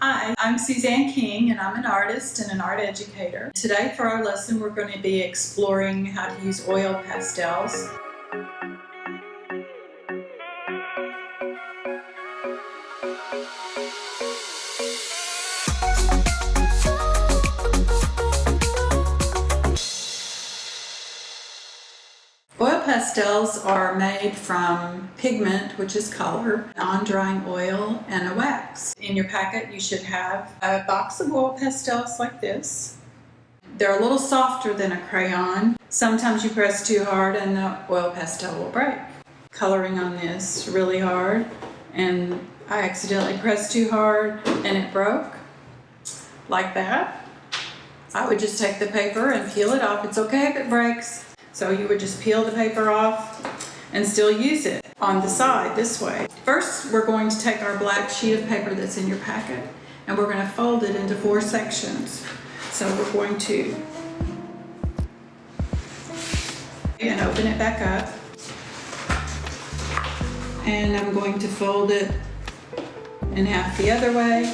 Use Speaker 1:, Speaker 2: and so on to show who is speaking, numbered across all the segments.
Speaker 1: Hi, I'm Suzanne King and I'm an artist and an art educator. Today for our lesson we're going to be exploring how to use oil pastels. Oil pastels are made from pigment, which is color, on-drying oil, and a wax. In your packet you should have a box of oil pastels like this. They're a little softer than a crayon. Sometimes you press too hard and the oil pastel will break. Coloring on this really hard, and I accidentally pressed too hard and it broke like that. I would just take the paper and peel it off. It's okay if it breaks. So you would just peel the paper off and still use it on the side this way. First, we're going to take our black sheet of paper that's in your packet and we're going to fold it into 4 sections. So we're going to and open it back up, and I'm going to fold it in half the other way.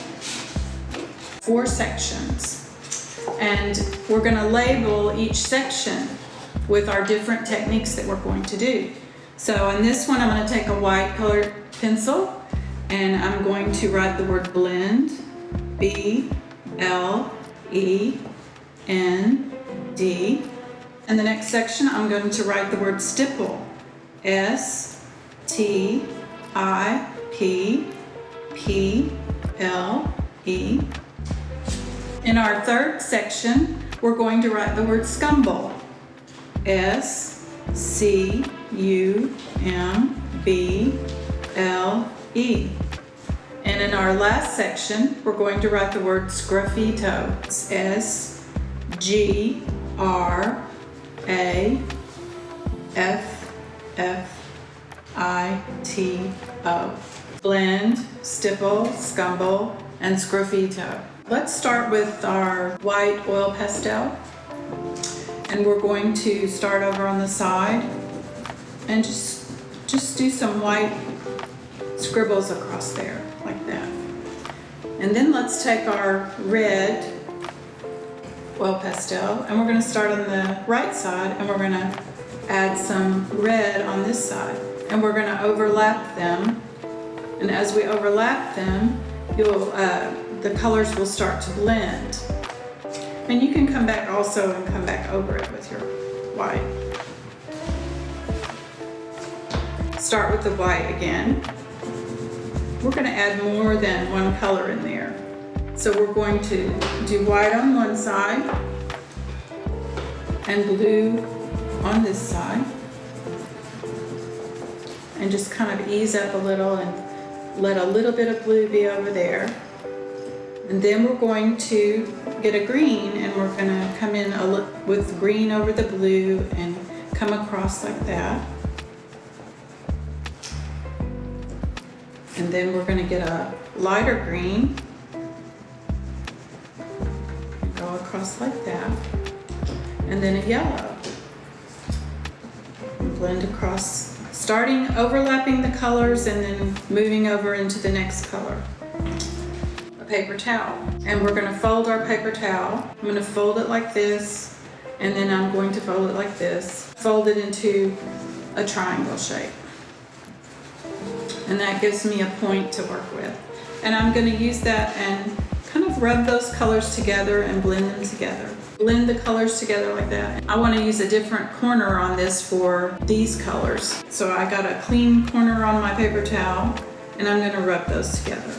Speaker 1: 4 sections, and we're going to label each section with our different techniques that we're going to do. So on this one, I'm going to take a white colored pencil and I'm going to write the word blend, B-L-E-N-D. In the next section, I'm going to write the word stipple, S-T-I-P-P-L-E. In our third section, we're going to write the word scumble, S-C-U-M-B-L-E. And in our last section, we're going to write the word sgraffito. It's S-G-R-A-F-F-I-T-O. Blend, stipple, scumble, and sgraffito. Let's start with our white oil pastel. And we're going to start over on the side and just do some white scribbles across there like that. And then let's take our red oil pastel and we're going to start on the right side and we're going to add some red on this side, and we're going to overlap them. And as we overlap them, the colors will start to blend. And you can come back also and come back over it with your white. Start with the white again. We're going to add more than one color in there. So we're going to do white on one side and blue on this side. And just kind of ease up a little and let a little bit of blue be over there. And then we're going to get a green and we're going to come in with green over the blue and come across like that. And then we're going to get a lighter green and go across like that. And then a yellow. And blend across, starting overlapping the colors and then moving over into the next color. Paper towel, and we're going to fold our paper towel. I'm going to fold it like this, and then I'm going to fold it like this, fold it into a triangle shape, and that gives me a point to work with. And I'm going to use that and kind of rub those colors together and blend them together. Blend the colors together like that. I want to use a different corner on this for these colors. So I got a clean corner on my paper towel, and I'm going to rub those together.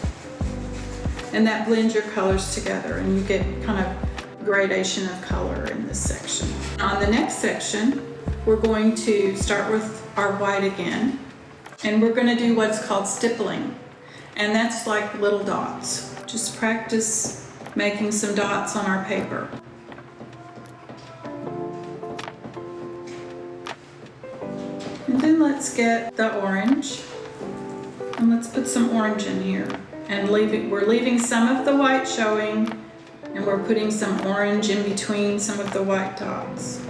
Speaker 1: And that blends your colors together and you get kind of gradation of color in this section. On the next section, we're going to start with our white again, and we're going to do what's called stippling. And that's like little dots. Just practice making some dots on our paper. And then let's get the orange, and let's put some orange in here. And we're leaving some of the white showing, and we're putting some orange in between some of the white dots.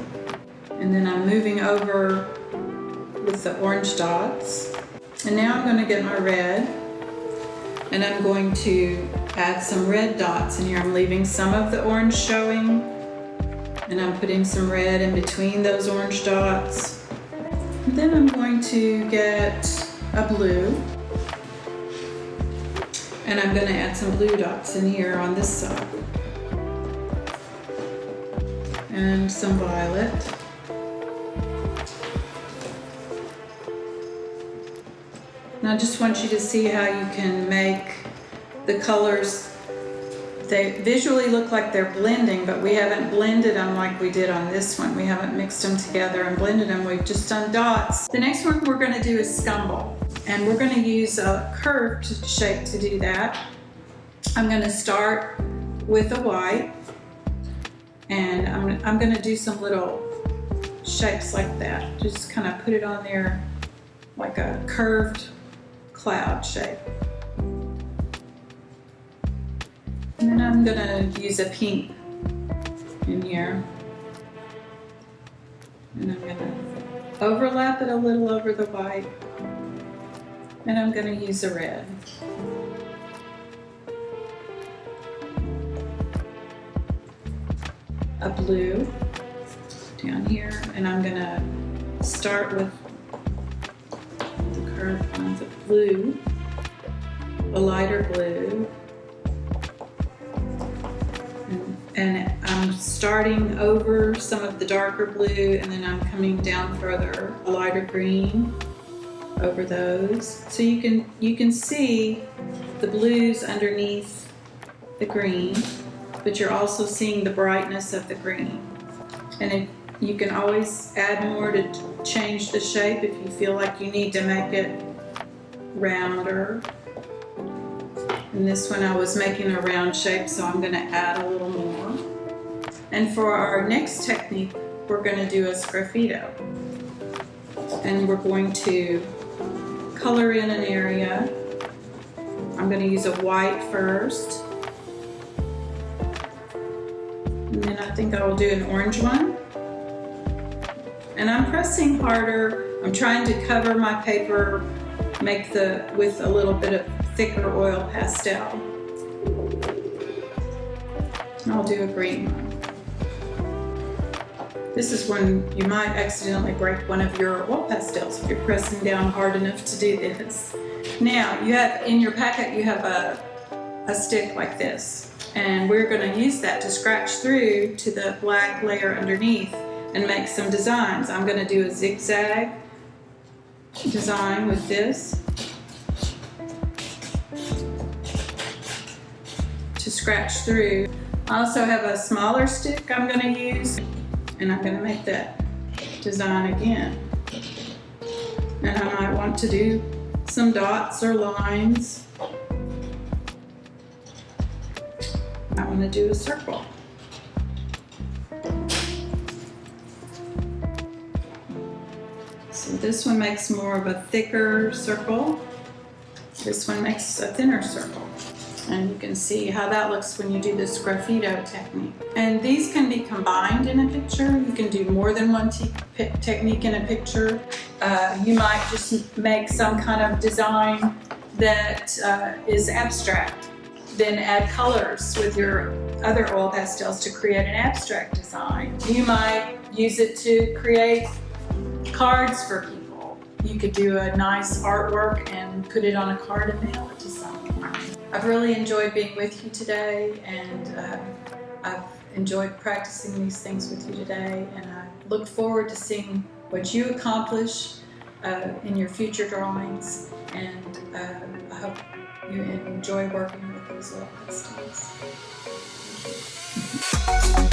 Speaker 1: And then I'm moving over with the orange dots. And now I'm going to get my red, And I'm going to add some red dots in here. I'm leaving some of the orange showing, and I'm putting some red in between those orange dots. And then I'm going to get a blue, and I'm going to add some blue dots in here on this side. And some violet. And I just want you to see how you can make the colors, they visually look like they're blending, but we haven't blended them like we did on this one. We haven't mixed them together and blended them. We've just done dots. The next one we're going to do is scumble, and we're going to use a curved shape to do that. I'm going to start with a white, and I'm going to do some little shapes like that. Just kind of put it on there like a curved cloud shape. And then I'm gonna use a pink in here. And I'm gonna overlap it a little over the white. And I'm gonna use a red. A blue down here. And I'm gonna start with curved ones of blue, a lighter blue, and I'm starting over some of the darker blue, and then I'm coming down further, a lighter green over those. So you can see the blues underneath the green, but you're also seeing the brightness of the green. And you can always add more to change the shape if you feel like you need to make it rounder. In this one I was making a round shape, so I'm going to add a little more. And for our next technique, we're going to do a sgraffito. And we're going to color in an area. I'm going to use a white first. And then I think I will do an orange one. And I'm pressing harder. I'm trying to cover my paper, with a little bit of thicker oil pastel. And I'll do a green one. This is when you might accidentally break one of your oil pastels if you're pressing down hard enough to do this. Now, you have in your packet, you have a stick like this, and we're going to use that to scratch through to the black layer underneath and make some designs. I'm going to do a zigzag design with this to scratch through. I also have a smaller stick I'm going to use, and I'm going to make that design again. And I might want to do some dots or lines. I want to do a circle. So this one makes more of a thicker circle. This one makes a thinner circle. And you can see how that looks when you do this sgraffito technique. And these can be combined in a picture. You can do more than one technique in a picture. You might just make some kind of design that is abstract. Then add colors with your other oil pastels to create an abstract design. You might use it to create cards for people. You could do a nice artwork and put it on a card and mail it to someone. I've really enjoyed being with you today, and I've enjoyed practicing these things with you today, and I look forward to seeing what you accomplish in your future drawings, and I hope you enjoy working with those oil pastels. Thank you.